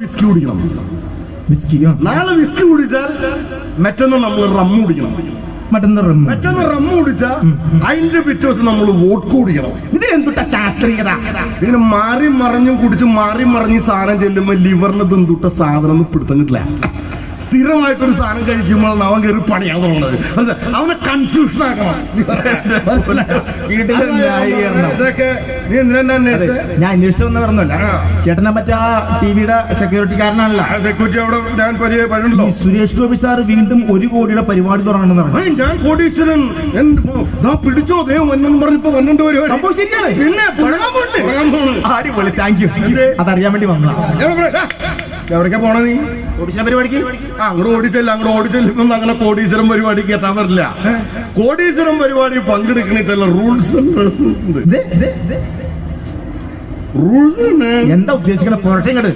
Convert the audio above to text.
Whisky കുടിക്കണം. Whisky നാളെ whisky കുടിച്ചാൽ മറ്റൊന്ന് നമ്മൾ റമ്മ് കുടിക്കണം. മറ്റൊന്ന് റമ്മ് കുടിച്ചാൽ അതിന്റെ പിറ്റേ ദിവസം നമ്മൾ വോഡ്ക കുടിക്കണം. ഇതിനെന്തുട്ട ശാസ്ത്രീയത? ഇങ്ങനെ മാറി മറിഞ്ഞും കുടിച്ച് മാറി മറിഞ്ഞ് സാധനം ചെല്ലുമ്പോ ലിവറിന് എന്തുട്ട സാധനം ഒന്നും പിടുത്തം കിട്ടില്ല. സ്ഥിരമായിട്ടൊരു സാധനം കഴിക്കുമ്പോൾ അവൻ കയറി പണിയാൻ തുടങ്ങുന്നത്. അവനെ കൺഫ്യൂഷൻ ആക്കണം. ഇതൊക്കെ നീ എന്തിനാ ഞാൻ അന്വേഷിച്ചൊന്നും പറഞ്ഞല്ല. ചേട്ടനെ മറ്റാ ടിവിയുടെ സെക്യൂരിറ്റിക്കാരനാണല്ലോ. സെക്യൂരിറ്റി അവിടെ ഞാൻ പരിപാടിയുണ്ടല്ലോ. സുരേഷ് ഗോപി സാർ വീണ്ടും 1 കോടിയുടെ പരിപാടി തുടങ്ങണമെന്ന് പറഞ്ഞു. ഞാൻ കോടീശ്വരൻ പിടിച്ചോ അദ്ദേഹം വന്നെന്ന് പറഞ്ഞപ്പോ വന്നിട്ട് വരും. സംഭവം ശരിയാണ്. പിന്നെ അടിപൊളി, താങ്ക് യു. അതറിയാൻ വേണ്ടി വന്നതാ. എവിടേക്കാ പോണ നീ? കോടീശ്വരൻ പരിപാടിക്ക് അങ്ങോട്ട് ഓടിച്ചെല്ലും. അങ്ങനെ കോടീശ്വരം പരിപാടിക്ക് എത്താൻ പറ്റില്ല. കോടീശ്വരം പരിപാടി പങ്കെടുക്കണ ചില റൂൾസ് എന്താ ഉദ്ദേശിക്കണ? പുറട്ടെ ഇങ്ങോട്ട്